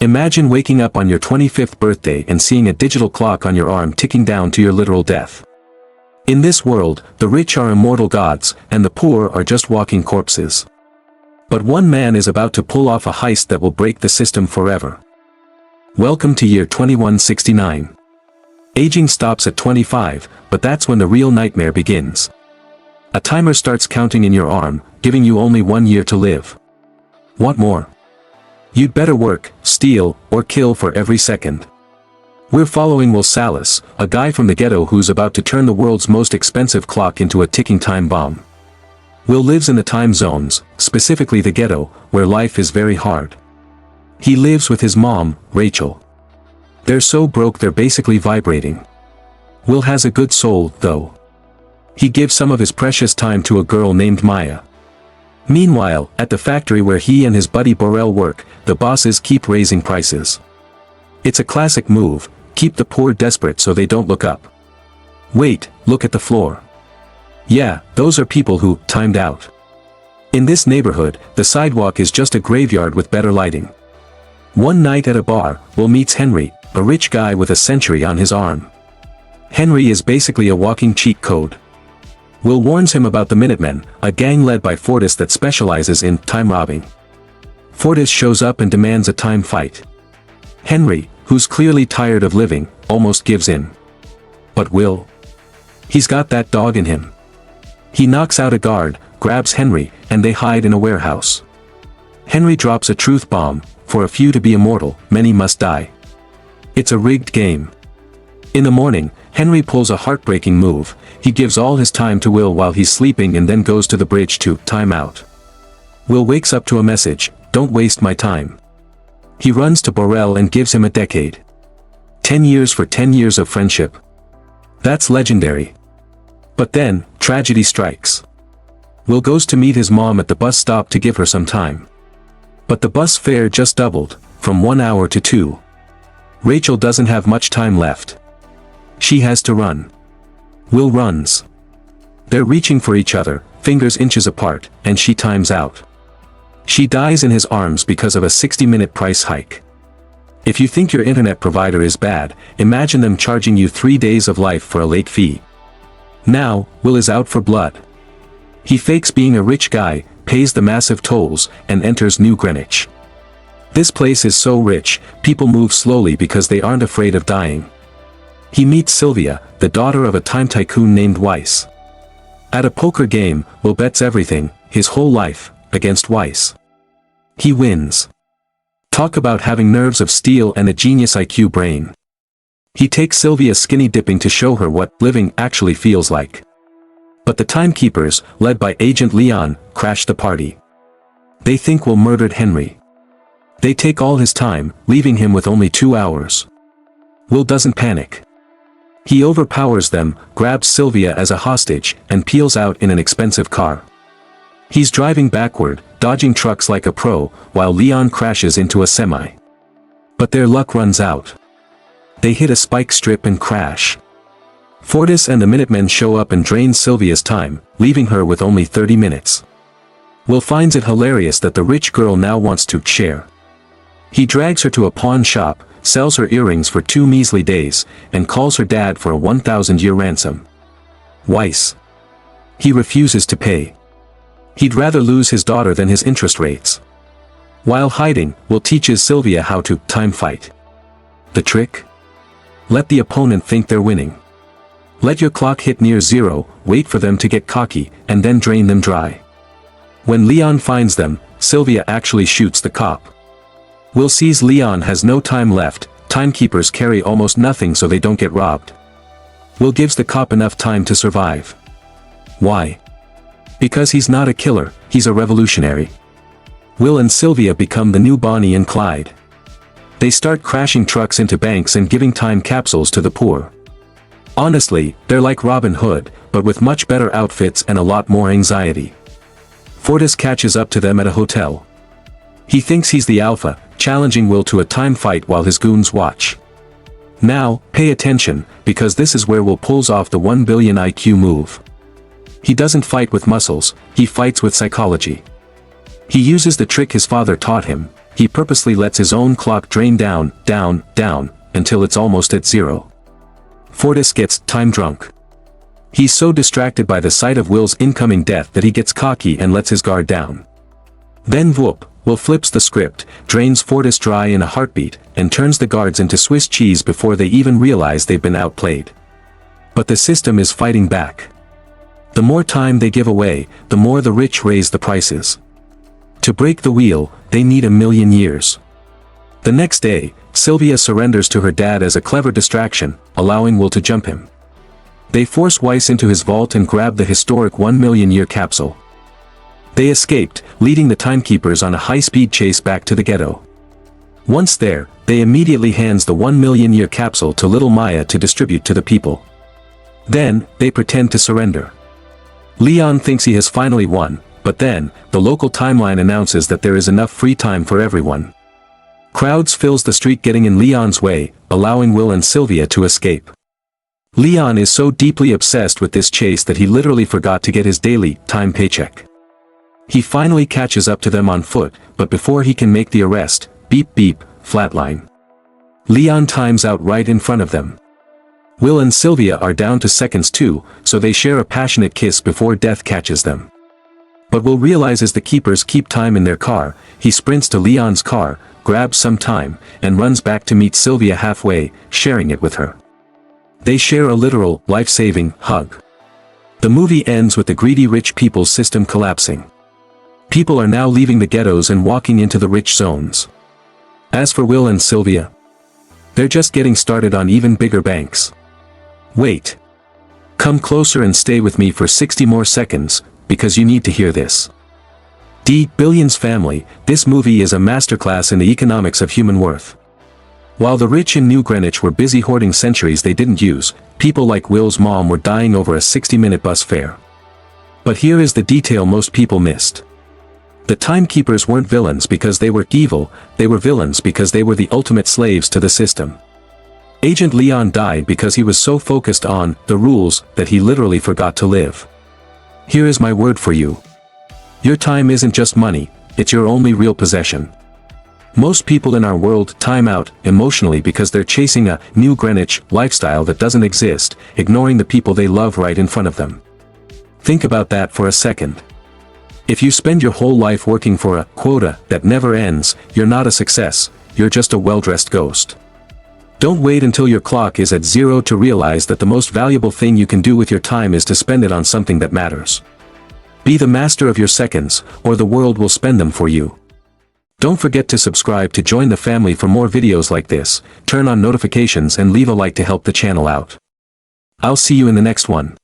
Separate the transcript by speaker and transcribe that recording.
Speaker 1: Imagine waking up on your 25th birthday and seeing a digital clock on your arm ticking down to your literal death. In this world, the rich are immortal gods, and the poor are just walking corpses. But one man is about to pull off a heist that will break the system forever. Welcome to year 2169. Aging stops at 25, but that's when the real nightmare begins. A timer starts counting in your arm, giving you only 1 year to live. Want more? You'd better work, steal, or kill for every second. We're following Will Salas, a guy from the ghetto who's about to turn the world's most expensive clock into a ticking time bomb. Will lives in the time zones, specifically the ghetto, where life is very hard. He lives with his mom, Rachel. They're so broke they're basically vibrating. Will has a good soul, though. He gives some of his precious time to a girl named Maya. Meanwhile, at the factory where he and his buddy Borrell work, the bosses keep raising prices. It's a classic move, keep the poor desperate so they don't look up. Wait, look at the floor. Yeah, those are people who timed out. In this neighborhood, the sidewalk is just a graveyard with better lighting. One night at a bar, Will meets Henry, a rich guy with a century on his arm. Henry is basically a walking cheat code. Will warns him about the Minutemen, a gang led by Fortis that specializes in time robbing. Fortis shows up and demands a time fight. Henry, who's clearly tired of living, almost gives in. But Will? He's got that dog in him. He knocks out a guard, grabs Henry, and they hide in a warehouse. Henry drops a truth bomb: for a few to be immortal, many must die. It's a rigged game. In the morning, Henry pulls a heartbreaking move. He gives all his time to Will while he's sleeping and then goes to the bridge to time out. Will wakes up to a message: "Don't waste my time." He runs to Borrell and gives him a decade. 10 years for 10 years of friendship. That's legendary. But then, tragedy strikes. Will goes to meet his mom at the bus stop to give her some time. But the bus fare just doubled, from 1 hour to 2. Rachel doesn't have much time left. She has to run. Will runs. They're reaching for each other, fingers inches apart, and she times out. She dies in his arms because of a 60-minute price hike. If you think your internet provider is bad, imagine them charging you 3 days of life for a late fee. Now, Will is out for blood. He fakes being a rich guy, pays the massive tolls, and enters New Greenwich. This place is so rich, people move slowly because they aren't afraid of dying. He meets Sylvia, the daughter of a time tycoon named Weiss. At a poker game, Will bets everything, his whole life, against Weiss. He wins. Talk about having nerves of steel and a genius IQ brain. He takes Sylvia skinny dipping to show her what living actually feels like. But the timekeepers, led by Agent Leon, crash the party. They think Will murdered Henry. They take all his time, leaving him with only 2 hours. Will doesn't panic. He overpowers them, grabs Sylvia as a hostage, and peels out in an expensive car. He's driving backward, dodging trucks like a pro, while Leon crashes into a semi. But their luck runs out. They hit a spike strip and crash. Fortis and the Minutemen show up and drain Sylvia's time, leaving her with only 30 minutes. Will finds it hilarious that the rich girl now wants to share. He drags her to a pawn shop, sells her earrings for 2 measly days, and calls her dad for a 1,000-year ransom. Weiss. He refuses to pay. He'd rather lose his daughter than his interest rates. While hiding, Will teaches Sylvia how to time fight. The trick? Let the opponent think they're winning. Let your clock hit near zero, wait for them to get cocky, and then drain them dry. When Leon finds them, Sylvia actually shoots the cop. Will sees Leon has no time left, timekeepers carry almost nothing so they don't get robbed. Will gives the cop enough time to survive. Why? Because he's not a killer, he's a revolutionary. Will and Sylvia become the new Bonnie and Clyde. They start crashing trucks into banks and giving time capsules to the poor. Honestly, they're like Robin Hood, but with much better outfits and a lot more anxiety. Fortis catches up to them at a hotel. He thinks he's the alpha, challenging Will to a time fight while his goons watch. Now, pay attention, because this is where Will pulls off the 1 billion IQ move. He doesn't fight with muscles, he fights with psychology. He uses the trick his father taught him: he purposely lets his own clock drain down, until it's almost at zero. Fortis gets time drunk. He's so distracted by the sight of Will's incoming death that he gets cocky and lets his guard down. Then whoop, Will flips the script, drains Fortis dry in a heartbeat, and turns the guards into Swiss cheese before they even realize they've been outplayed. But the system is fighting back. The more time they give away, the more the rich raise the prices. To break the wheel, they need 1,000,000 years. The next day, Sylvia surrenders to her dad as a clever distraction, allowing Will to jump him. They force Weiss into his vault and grab the historic 1,000,000-year capsule. They escaped, leading the timekeepers on a high-speed chase back to the ghetto. Once there, they immediately hands the 1,000,000-year capsule to little Maya to distribute to the people. Then, they pretend to surrender. Leon thinks he has finally won, but then, the local timeline announces that there is enough free time for everyone. Crowds fills the street getting in Leon's way, allowing Will and Sylvia to escape. Leon is so deeply obsessed with this chase that he literally forgot to get his daily time paycheck. He finally catches up to them on foot, but before he can make the arrest, beep beep, flatline. Leon times out right in front of them. Will and Sylvia are down to seconds too, so they share a passionate kiss before death catches them. But Will realizes the keepers keep time in their car. He sprints to Leon's car, grabs some time, and runs back to meet Sylvia halfway, sharing it with her. They share a literal, life-saving hug. The movie ends with the greedy rich people's system collapsing. People are now leaving the ghettos and walking into the rich zones. As for Will and Sylvia, they're just getting started on even bigger banks. Wait. Come closer and stay with me for 60 more seconds, because you need to hear this. D Billionz family, this movie is a masterclass in the economics of human worth. While the rich in New Greenwich were busy hoarding centuries they didn't use, people like Will's mom were dying over a 60-minute bus fare. But here is the detail most people missed. The timekeepers weren't villains because they were evil, they were villains because they were the ultimate slaves to the system. Agent Leon died because he was so focused on the rules that he literally forgot to live. Here is my word for you. Your time isn't just money, it's your only real possession. Most people in our world time out emotionally because they're chasing a New Greenwich lifestyle that doesn't exist, ignoring the people they love right in front of them. Think about that for a second. If you spend your whole life working for a quota that never ends, you're not a success, you're just a well-dressed ghost. Don't wait until your clock is at zero to realize that the most valuable thing you can do with your time is to spend it on something that matters. Be the master of your seconds, or the world will spend them for you. Don't forget to subscribe to join the family for more videos like this, turn on notifications and leave a like to help the channel out. I'll see you in the next one.